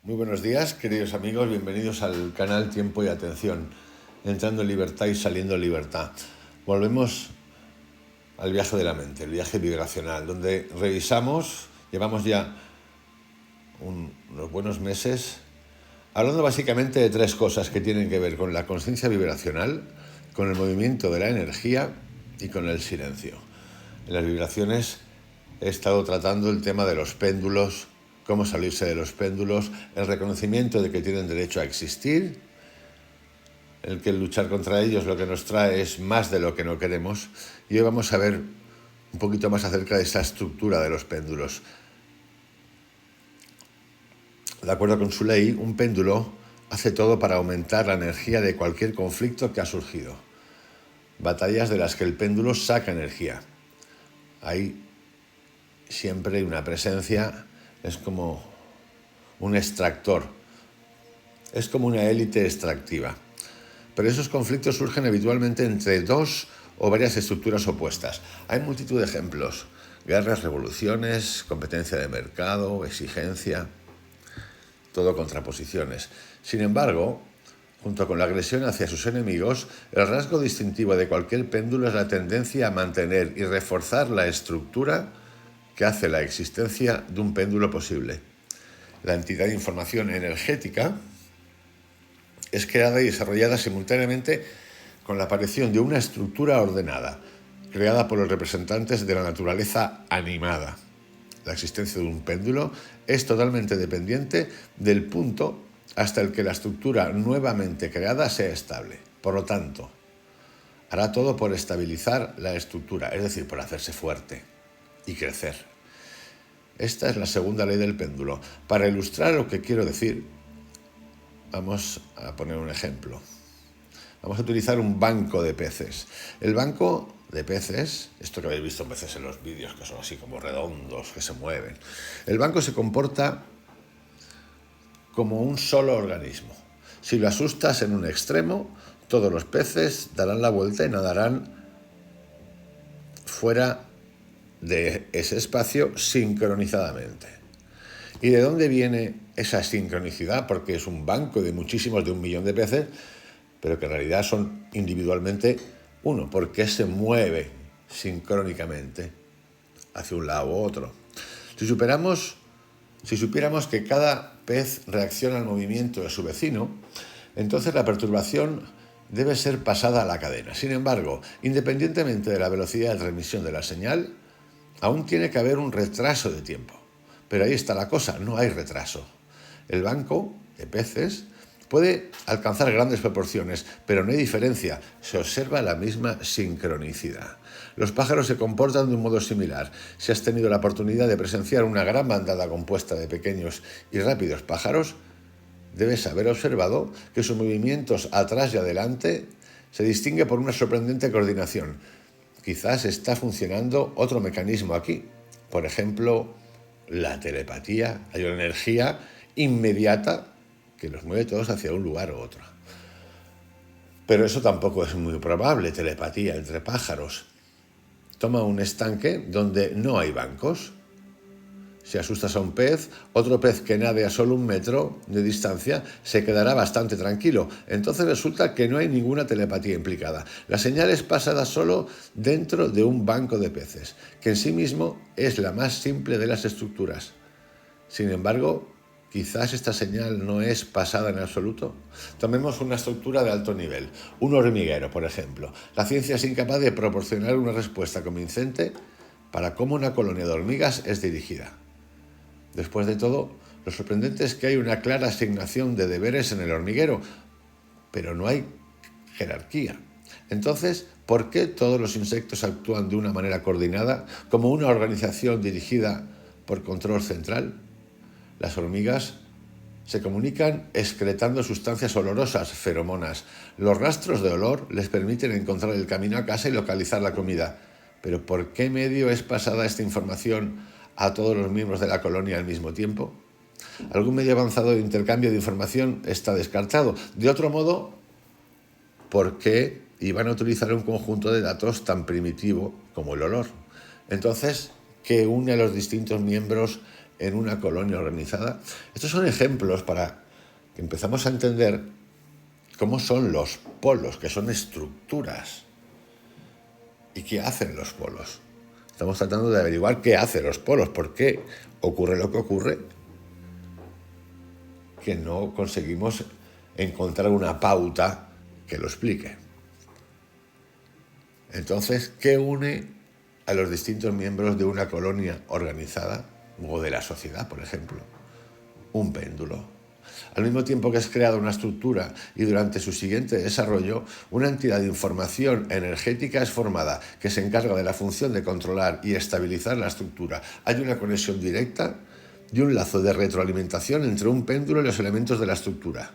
Muy buenos días, queridos amigos, bienvenidos al canal Tiempo y Atención, entrando en libertad y saliendo en libertad. Volvemos al viaje de la mente, el viaje vibracional, donde revisamos, llevamos ya unos buenos meses, hablando básicamente de tres cosas que tienen que ver con la conciencia vibracional, con el movimiento de la energía y con el silencio. En las vibraciones he estado tratando el tema de los péndulos, cómo salirse de los péndulos, el reconocimiento de que tienen derecho a existir, el que luchar contra ellos lo que nos trae es más de lo que no queremos. Y hoy vamos a ver un poquito más acerca de esa estructura de los péndulos. De acuerdo con su ley, un péndulo hace todo para aumentar la energía de cualquier conflicto que ha surgido. Batallas de las que el péndulo saca energía. Hay siempre una presencia, es como un extractor, es como una élite extractiva. Pero esos conflictos surgen habitualmente entre dos o varias estructuras opuestas. Hay multitud de ejemplos: guerras, revoluciones, competencia de mercado, exigencia, todo contraposiciones. Sin embargo, junto con la agresión hacia sus enemigos, el rasgo distintivo de cualquier péndulo es la tendencia a mantener y reforzar la estructura que hace la existencia de un péndulo posible. La entidad de información energética es creada y desarrollada simultáneamente con la aparición de una estructura ordenada, creada por los representantes de la naturaleza animada. La existencia de un péndulo es totalmente dependiente del punto hasta el que la estructura nuevamente creada sea estable. Por lo tanto, hará todo por estabilizar la estructura, es decir, por hacerse fuerte y crecer. Esta es la segunda ley del péndulo. Para ilustrar lo que quiero decir, vamos a poner un ejemplo. Vamos a utilizar un banco de peces. El banco de peces, esto que habéis visto a veces en los vídeos, que son así como redondos, que se mueven. El banco se comporta como un solo organismo. Si lo asustas en un extremo, todos los peces darán la vuelta y nadarán fuera de ese espacio sincronizadamente. ¿Y de dónde viene esa sincronicidad? Porque es un banco de muchísimos, de 1 millón de peces, pero que en realidad son individualmente uno, porque se mueve sincrónicamente hacia un lado u otro. Si supiéramos que cada pez reacciona al movimiento de su vecino, entonces la perturbación debe ser pasada a la cadena. Sin embargo, independientemente de la velocidad de transmisión de la señal, aún tiene que haber un retraso de tiempo. Pero ahí está la cosa, no hay retraso. El banco de peces puede alcanzar grandes proporciones, pero no hay diferencia, se observa la misma sincronicidad. Los pájaros se comportan de un modo similar. Si has tenido la oportunidad de presenciar una gran bandada compuesta de pequeños y rápidos pájaros, debes haber observado que sus movimientos atrás y adelante se distingue por una sorprendente coordinación. Quizás está funcionando otro mecanismo aquí. Por ejemplo, la telepatía. Hay una energía inmediata que los mueve todos hacia un lugar u otro. Pero eso tampoco es muy probable, telepatía entre pájaros. Toma un estanque donde no hay bancos. Si asustas a un pez, otro pez que nade a solo 1 metro de distancia se quedará bastante tranquilo. Entonces resulta que no hay ninguna telepatía implicada. La señal es pasada solo dentro de un banco de peces, que en sí mismo es la más simple de las estructuras. Sin embargo, quizás esta señal no es pasada en absoluto. Tomemos una estructura de alto nivel, un hormiguero, por ejemplo. La ciencia es incapaz de proporcionar una respuesta convincente para cómo una colonia de hormigas es dirigida. Después de todo, lo sorprendente es que hay una clara asignación de deberes en el hormiguero, pero no hay jerarquía. Entonces, ¿por qué todos los insectos actúan de una manera coordinada, como una organización dirigida por control central? Las hormigas se comunican excretando sustancias olorosas, feromonas. Los rastros de olor les permiten encontrar el camino a casa y localizar la comida. Pero ¿por qué medio es pasada esta información a todos los miembros de la colonia al mismo tiempo? Algún medio avanzado de intercambio de información está descartado. De otro modo, ¿por qué iban a utilizar un conjunto de datos tan primitivo como el olor? Entonces, ¿qué une a los distintos miembros en una colonia organizada. Estos son ejemplos para que empezamos a entender cómo son los polos, que son estructuras. ¿Y qué hacen los polos? Estamos tratando de averiguar qué hacen los polos, por qué ocurre lo que ocurre, que no conseguimos encontrar una pauta que lo explique. Entonces, ¿qué une a los distintos miembros de una colonia organizada o de la sociedad, por ejemplo? Un péndulo. Al mismo tiempo que es creada una estructura y durante su siguiente desarrollo, una entidad de información energética es formada que se encarga de la función de controlar y estabilizar la estructura. Hay una conexión directa y un lazo de retroalimentación entre un péndulo y los elementos de la estructura.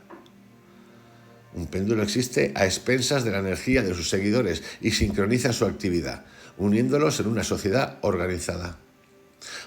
Un péndulo existe a expensas de la energía de sus seguidores y sincroniza su actividad, uniéndolos en una sociedad organizada.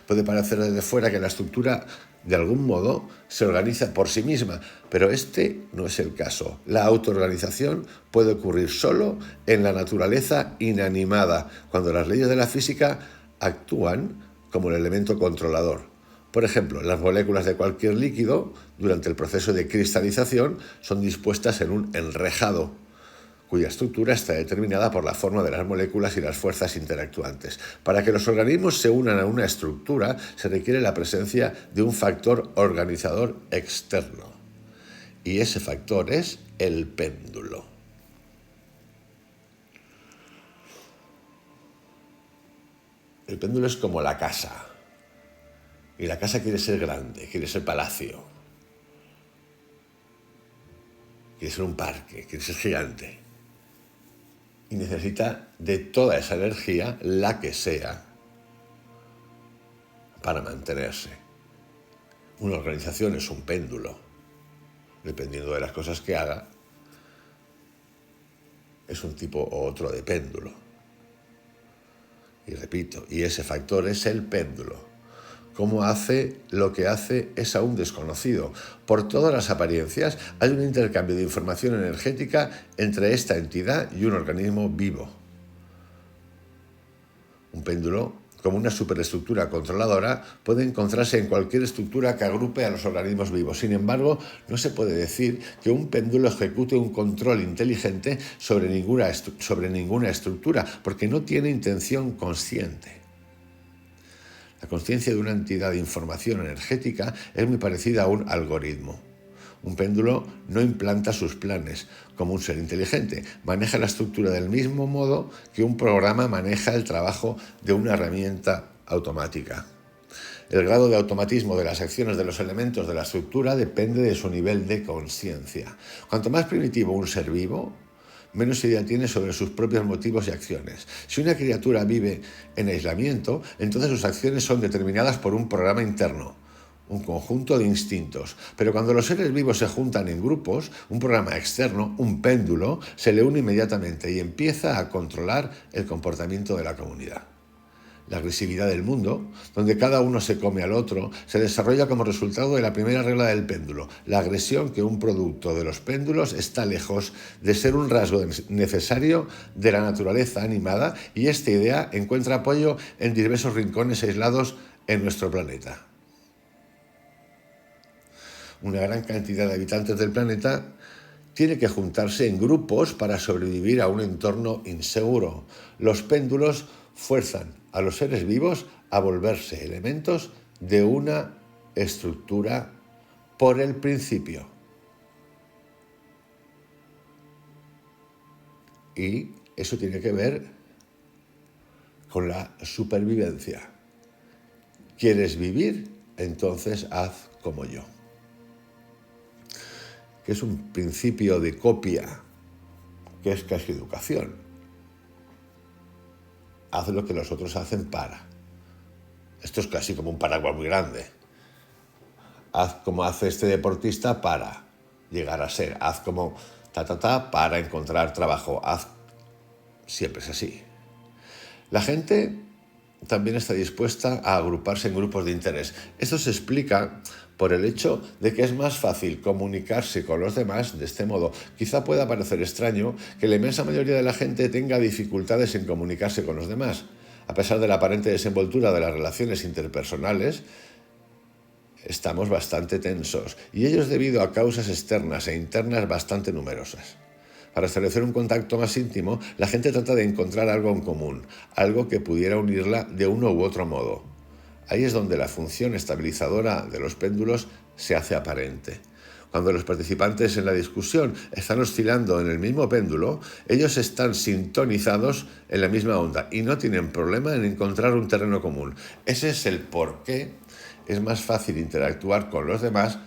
Puede parecer desde fuera que la estructura, de algún modo, se organiza por sí misma, pero este no es el caso. La autoorganización puede ocurrir solo en la naturaleza inanimada, cuando las leyes de la física actúan como el elemento controlador. Por ejemplo, las moléculas de cualquier líquido, durante el proceso de cristalización, son dispuestas en un enrejado, cuya estructura está determinada por la forma de las moléculas y las fuerzas interactuantes. Para que los organismos se unan a una estructura, se requiere la presencia de un factor organizador externo. Y ese factor es el péndulo. El péndulo es como la casa. Y la casa quiere ser grande, quiere ser palacio. Quiere ser un parque, quiere ser gigante. Y necesita de toda esa energía, la que sea, para mantenerse. Una organización es un péndulo. Dependiendo de las cosas que haga, es un tipo u otro de péndulo. Y repito, y ese factor es el péndulo. Cómo hace lo que hace es aún desconocido. Por todas las apariencias, hay un intercambio de información energética entre esta entidad y un organismo vivo. Un péndulo, como una superestructura controladora, puede encontrarse en cualquier estructura que agrupe a los organismos vivos. Sin embargo, no se puede decir que un péndulo ejecute un control inteligente sobre ninguna estructura, porque no tiene intención consciente. La consciencia de una entidad de información energética es muy parecida a un algoritmo. Un péndulo no implanta sus planes como un ser inteligente, maneja la estructura del mismo modo que un programa maneja el trabajo de una herramienta automática. El grado de automatismo de las acciones de los elementos de la estructura depende de su nivel de consciencia. Cuanto más primitivo un ser vivo, menos idea tiene sobre sus propios motivos y acciones. Si una criatura vive en aislamiento, entonces sus acciones son determinadas por un programa interno, un conjunto de instintos. Pero cuando los seres vivos se juntan en grupos, un programa externo, un péndulo, se le une inmediatamente y empieza a controlar el comportamiento de la comunidad. La agresividad del mundo, donde cada uno se come al otro, se desarrolla como resultado de la primera regla del péndulo, la agresión, que un producto de los péndulos está lejos de ser un rasgo necesario de la naturaleza animada, y esta idea encuentra apoyo en diversos rincones aislados en nuestro planeta. Una gran cantidad de habitantes del planeta tiene que juntarse en grupos para sobrevivir a un entorno inseguro. Los péndulos fuerzan a los seres vivos a volverse elementos de una estructura por el principio. Y eso tiene que ver con la supervivencia. ¿Quieres vivir? Entonces haz como yo. Que es un principio de copia, que es casi educación. Haz lo que los otros hacen para. Esto es casi como un paraguas muy grande. Haz como hace este deportista para llegar a ser. Haz como para encontrar trabajo. Haz. Siempre es así. La gente también está dispuesta a agruparse en grupos de interés. Esto se explica por el hecho de que es más fácil comunicarse con los demás de este modo. Quizá pueda parecer extraño que la inmensa mayoría de la gente tenga dificultades en comunicarse con los demás. A pesar de la aparente desenvoltura de las relaciones interpersonales, estamos bastante tensos, y ello es debido a causas externas e internas bastante numerosas. Para establecer un contacto más íntimo, la gente trata de encontrar algo en común, algo que pudiera unirla de uno u otro modo. Ahí es donde la función estabilizadora de los péndulos se hace aparente. Cuando los participantes en la discusión están oscilando en el mismo péndulo, ellos están sintonizados en la misma onda y no tienen problema en encontrar un terreno común. Ese es el por qué es más fácil interactuar con los demás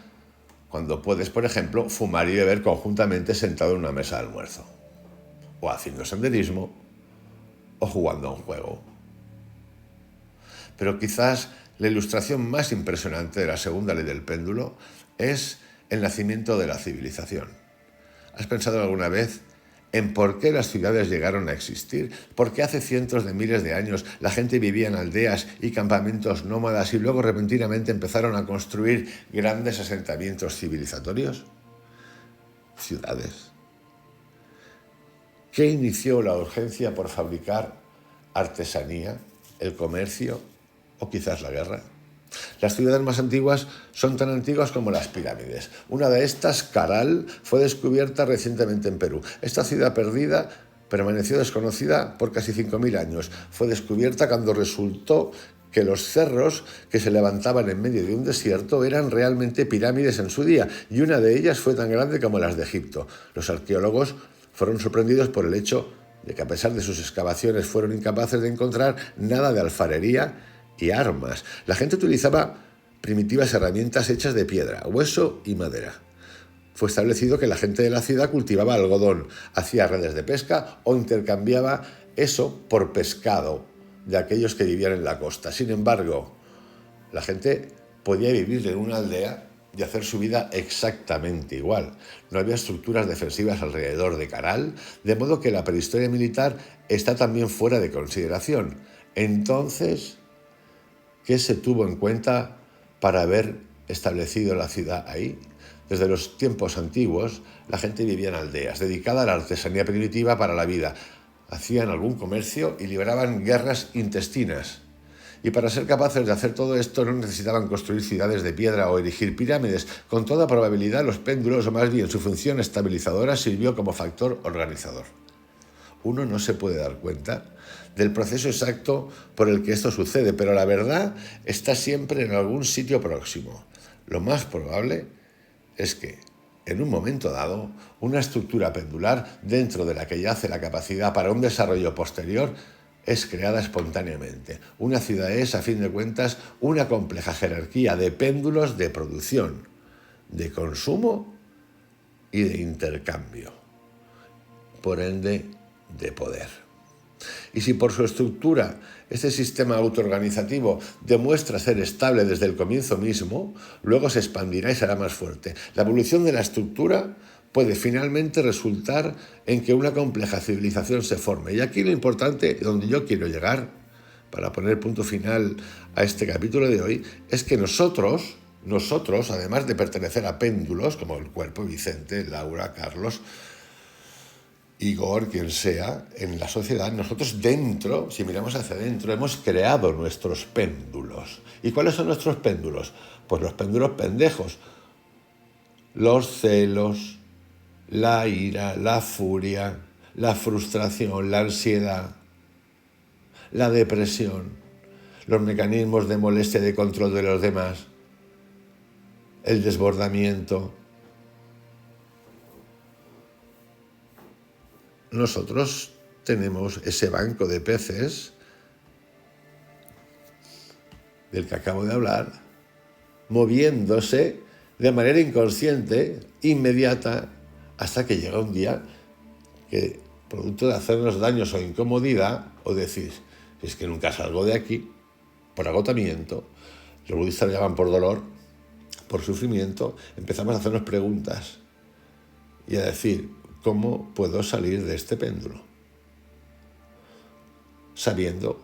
cuando puedes, por ejemplo, fumar y beber conjuntamente sentado en una mesa de almuerzo, o haciendo senderismo, o jugando a un juego. Pero quizás la ilustración más impresionante de la segunda ley del péndulo es el nacimiento de la civilización. ¿Has pensado alguna vez en por qué las ciudades llegaron a existir? ¿Por qué hace cientos de miles de años la gente vivía en aldeas y campamentos nómadas y luego repentinamente empezaron a construir grandes asentamientos civilizatorios? Ciudades. ¿Qué inició la urgencia por fabricar artesanía, el comercio o quizás la guerra? Las ciudades más antiguas son tan antiguas como las pirámides. Una de estas, Caral, fue descubierta recientemente en Perú. Esta ciudad perdida permaneció desconocida por casi 5.000 años. Fue descubierta cuando resultó que los cerros que se levantaban en medio de un desierto eran realmente pirámides en su día, y una de ellas fue tan grande como las de Egipto. Los arqueólogos fueron sorprendidos por el hecho de que, a pesar de sus excavaciones, fueron incapaces de encontrar nada de alfarería y armas. La gente utilizaba primitivas herramientas hechas de piedra, hueso y madera. Fue establecido que la gente de la ciudad cultivaba algodón, hacía redes de pesca o intercambiaba eso por pescado de aquellos que vivían en la costa. Sin embargo, la gente podía vivir en una aldea y hacer su vida exactamente igual. No había estructuras defensivas alrededor de Caral, de modo que la prehistoria militar está también fuera de consideración. Entonces, ¿qué se tuvo en cuenta para haber establecido la ciudad ahí? Desde los tiempos antiguos, la gente vivía en aldeas, dedicada a la artesanía primitiva para la vida. Hacían algún comercio y libraban guerras intestinas. Y para ser capaces de hacer todo esto no necesitaban construir ciudades de piedra o erigir pirámides. Con toda probabilidad, los péndulos, o más bien su función estabilizadora, sirvió como factor organizador. Uno no se puede dar cuenta del proceso exacto por el que esto sucede, pero la verdad está siempre en algún sitio próximo. Lo más probable es que, en un momento dado, una estructura pendular dentro de la que yace la capacidad para un desarrollo posterior es creada espontáneamente. Una ciudad es, a fin de cuentas, una compleja jerarquía de péndulos de producción, de consumo y de intercambio, por ende, de poder. Y si por su estructura este sistema autoorganizativo demuestra ser estable desde el comienzo mismo, luego se expandirá y será más fuerte. La evolución de la estructura puede finalmente resultar en que una compleja civilización se forme. Y aquí lo importante, donde yo quiero llegar, para poner punto final a este capítulo de hoy, es que nosotros, además de pertenecer a péndulos, como el cuerpo, Vicente, Laura, Carlos, Igor, quien sea, en la sociedad, nosotros dentro, si miramos hacia adentro, hemos creado nuestros péndulos. ¿Y cuáles son nuestros péndulos? Pues los péndulos pendejos. Los celos, la ira, la furia, la frustración, la ansiedad, la depresión, los mecanismos de molestia y de control de los demás, el desbordamiento. Nosotros tenemos ese banco de peces del que acabo de hablar, moviéndose de manera inconsciente, inmediata, hasta que llega un día que, producto de hacernos daños o incomodidad, o decir, es que nunca salgo de aquí, por agotamiento, los budistas lo llaman por dolor, por sufrimiento, empezamos a hacernos preguntas y a decir, ¿cómo puedo salir de este péndulo? Sabiendo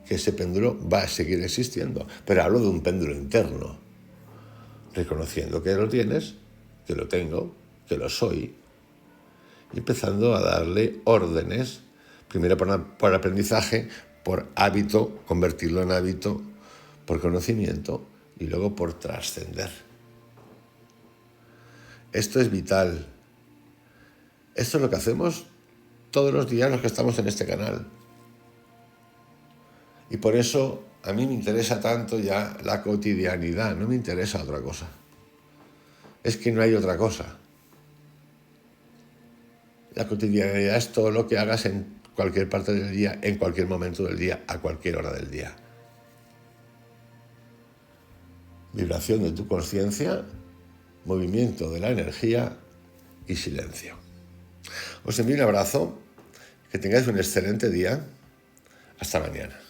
que ese péndulo va a seguir existiendo. Pero hablo de un péndulo interno, reconociendo que lo tienes, que lo tengo, que lo soy, y empezando a darle órdenes, primero por aprendizaje, por hábito, convertirlo en hábito, por conocimiento, y luego por trascender. Esto es vital. Esto es lo que hacemos todos los días los que estamos en este canal. Y por eso a mí me interesa tanto ya la cotidianidad, no me interesa otra cosa. Es que no hay otra cosa. La cotidianidad es todo lo que hagas en cualquier parte del día, en cualquier momento del día, a cualquier hora del día. Vibración de tu conciencia, movimiento de la energía y silencio. Os envío un abrazo, que tengáis un excelente día. Hasta mañana.